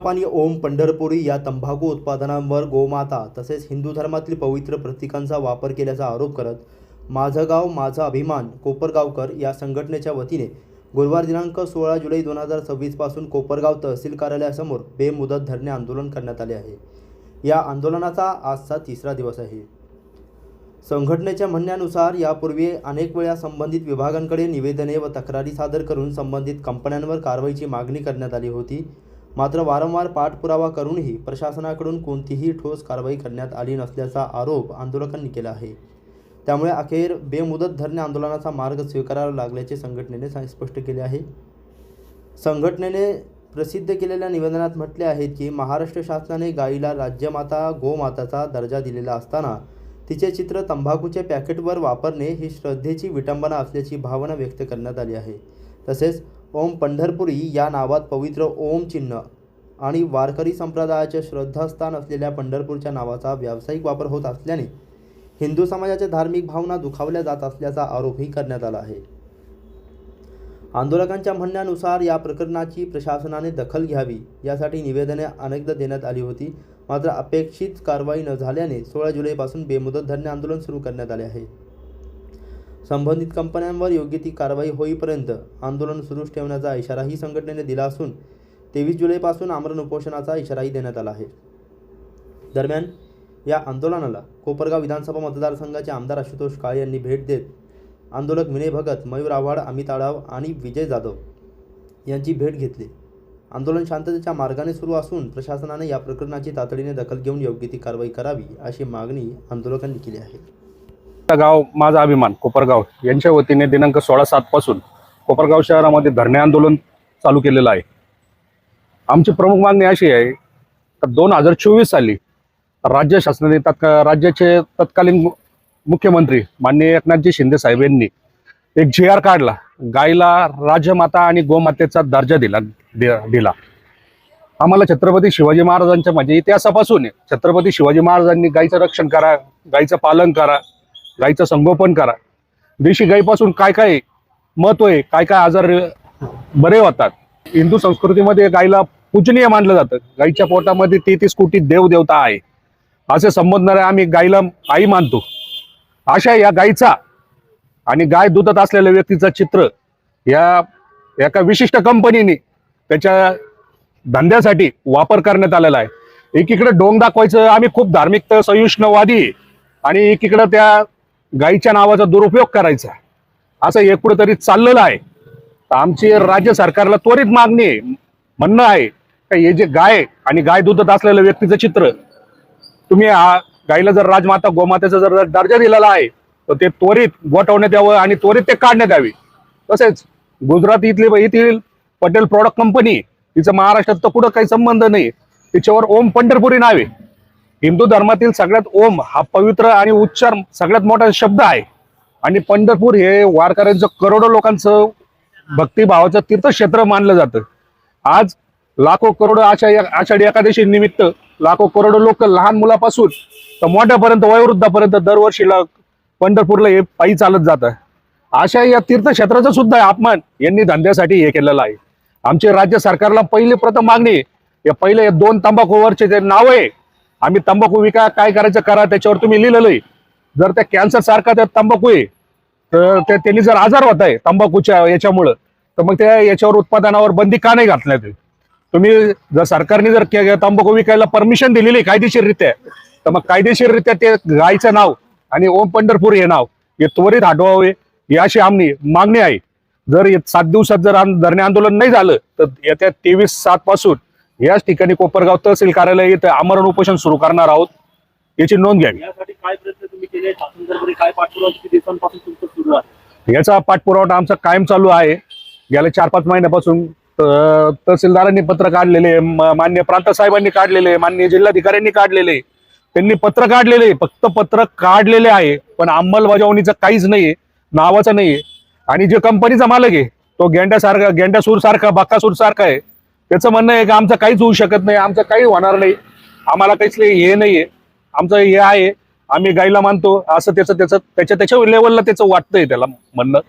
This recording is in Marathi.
आणि ओम पंढरपुरी या तंबाखू उत्पादनांवर गोमाता तसेच हिंदू धर्मातील पवित्र प्रतीकांचा वापर केल्याचा आरोप करत माझं गाव माझा अभिमान कोपरगावकर या संघटनेच्या वतीने गुरुवार दिनांक 16 जुलै 2026 पासून कोपरगाव तहसील कार्यालयासमोर बेमुदत धरणे आंदोलन करण्यात आले आहे। या आंदोलनाचा आजचा तिसरा दिवस आहे। संघटनेच्या म्हणण्यानुसार यापूर्वी अनेक वेळा संबंधित विभागांकडे निवेदने व तक्रारी सादर करून संबंधित कंपन्यांवर कारवाईची मागणी करण्यात आली होती। मात्र वारंवार पाठपुरावा करूनही प्रशासनाकडून कोणतीही ठोस कारवाई करण्यात आली नसल्याचा आरोप आंदोलकांनी केला आहे। त्यामुळे अखेर बेमुदत धरणे आंदोलनाचा मार्ग स्वीकारावा लागल्याचे संघटनेने स्पष्ट केले आहे। संघटनेने प्रसिद्ध केलेल्या निवेदनात म्हटले आहे की महाराष्ट्र शासनाने गायीला राज्यमाता गोमाताचा दर्जा दिलेला असताना तिचे चित्र तंबाखूच्या पॅकेटवर वापरणे ही श्रद्धेची विटंबना असल्याची भावना व्यक्त करण्यात आली आहे। तसेच ओम पंढरपुरी या नावात पवित्र ओम चिन्ह आणि वारकरी संप्रदायाचे श्रद्धास्थान असलेल्या पंढरपूरच्या नावाचा व्यावसायिक वापर होत असल्याने हिंदू समाजाच्या धार्मिक भावना दुखावल्या जात असल्याचा आरोपही करण्यात आला आहे। आंदोलकांच्या म्हणण्यानुसार या प्रकरणाची प्रशासनाने दखल घ्यावी यासाठी निवेदने अनेकदा देण्यात आली होती। मात्र अपेक्षित कारवाई न झाल्याने 16 जुलैपासून बेमुदत धरणे आंदोलन सुरू करण्यात आले आहे। संबंधित कंपन्यांवर योग्य ती कारवाई होईपर्यंत आंदोलन सुरूच ठेवण्याचा इशाराही संघटनेने दिला असून 23 जुलैपासून आमरण उपोषणाचा इशाराही देण्यात आला आहे। दरम्यान या आंदोलनाला कोपरगाव विधानसभा मतदारसंघाचे आमदार आशुतोष काळे यांनी भेट देत आंदोलक विनय भगत, मयूर आव्हाड, अमित आढाव आणि विजय जाधव यांची भेट घेतली। आंदोलन शांततेच्या मार्गाने सुरू असून प्रशासनाने या प्रकरणाची तातडीने दखल घेऊन योग्य ती कारवाई करावी अशी मागणी आंदोलकांनी केली आहे। गाव माझा अभिमान कोपरगाव यांच्या वतीने दिनांक 16/7 पासून कोपरगाव शहरामध्ये धरणे आंदोलन चालू केलेलं आहे। आमची प्रमुख मागणी अशी आहे की 2024 साली राज्य शासनाने राज्याचे तत्कालीन मुख्यमंत्री माननीय एकनाथजी शिंदे साहेब यांनी एक GR काढला, गायीला राजमाता आणि गोमातेचा दर्जा दिला। आम्हाला छत्रपती शिवाजी महाराजांच्या म्हणजे इतिहासापासून छत्रपती शिवाजी महाराजांनी गायीचं रक्षण करा, गायीचं पालन करा, गायीचं संगोपन करा। देशी गायीपासून काय काय महत्व आहे, काय काय आजार बरे होतात। हिंदू संस्कृतीमध्ये गायीला पूजनीय मानलं जातं। गायीच्या पोटामध्ये 33 कोटी देवदेवता आहे असे संबोधणारे आम्ही गायीला आई मानतो। अशा या गायीचा आणि गाय दुधात असलेल्या व्यक्तीचं चित्र या एका विशिष्ट कंपनीने त्याच्या धंद्यासाठी वापर करण्यात आलेला आहे। एकीकडे डोंग दाखवायचं आम्ही खूप धार्मिक सहिष्णुवादी आणि एकीकडे त्या गायीच्या नावाचा दुरुपयोग करायचा असं एक कुठेतरी चाललेलं आहे। आमची राज्य सरकारला त्वरित मागणी आहे, म्हणणं आहे की हे जे गाय आणि गाय दुधात असलेल्या व्यक्तीचं चित्र तुम्ही गायीला जर राजमाता गोमातेचा जर दर्जा दिलेला आहे तर ते त्वरित गोठवण्यात यावं आणि त्वरित ते काढण्यात यावे। तसेच गुजरात येथील पटेल प्रॉडक्ट कंपनी तिचं महाराष्ट्रात तर कुठं काही संबंध नाही, तिच्यावर ओम पंढरपुरी नाव आहे। हिंदू धर्मातील सगळ्यात ओम हा पवित्र आणि उच्चार सगळ्यात मोठा शब्द आहे आणि पंढरपूर हे वारकऱ्यांचं करोडो लोकांचं भक्तिभावाचं तीर्थक्षेत्र मानलं जातं। आज लाखो करोडो आषाढी एकादशी निमित्त लाखो करोडो लोक लहान मुलापासून तर मोठ्यापर्यंत वयोवृद्धापर्यंत दरवर्षीला पंढरपूरला हे पायी चालत जातं। अशा या तीर्थक्षेत्राचा सुद्धा अपमान यांनी धंद्यासाठी हे केलेला आहे। आमचे राज्य सरकारला प्रथम मागणी या पहिले 2 तंबाखूवरचे जे नाव आहे, आम्ही तंबाखू विका काय करायचं करा, त्याच्यावर तुम्ही लिहिलेलं आहे। जर त्या कॅन्सर सारखा त्या तंबाखू आहे तर त्यांनी जर आजार होत आहे तंबाखूच्या याच्यामुळं तर मग त्या याच्यावर उत्पादनावर बंदी का नाही घातण्यात येईल? तुम्ही जर सरकारने जर तंबाखू विकायला परमिशन दिलेली कायदेशीररित्या तर मग कायदेशीररित्या ते गायचं नाव आणि ओम पंढरपूर हे नाव हे त्वरित हटवावे ही अशी आमची मागणी आहे। जर 7 दिवसात जर धरणे आंदोलन नाही झालं तर येत्या 23/7 पासून याच ठिकाणी कोपरगाव तहसील कार्यालय इथं आमरण उपोषण सुरू करणार आहोत, याची नोंद घ्यावी। यासाठी काय प्रयत्न तुम्ही केले? काय पाठपुरावा किती दिवसांपासून तुमचं सुरू आहे? याचा पाठपुरावा आमचा कायम चालू आहे। गेल्या 4-5 महिन्यापासून तहसीलदारांनी पत्र काढलेले, माननीय प्रांत साहेबांनी काढलेले, माननीय जिल्हाधिकाऱ्यांनी काढलेले, त्यांनी पत्र काढलेले, फक्त पत्र काढलेले आहे पण अंमलबजावणीचं काहीच नाहीये, नावाचं नाहीये। आणि जे कंपनीचा मालक आहे तो गेंड्यासूर सारखा बक्कासूर सारखा आहे। त्याचं म्हणणं आहे की आमचं काहीच होऊ शकत नाही, आमचं काही होणार नाही, आम्हाला काहीच हे नाहीये, आमचं हे आहे, आम्ही गायीला मानतो असं त्याच्या लेवलला त्याचं वाटतंय त्याला म्हणणं।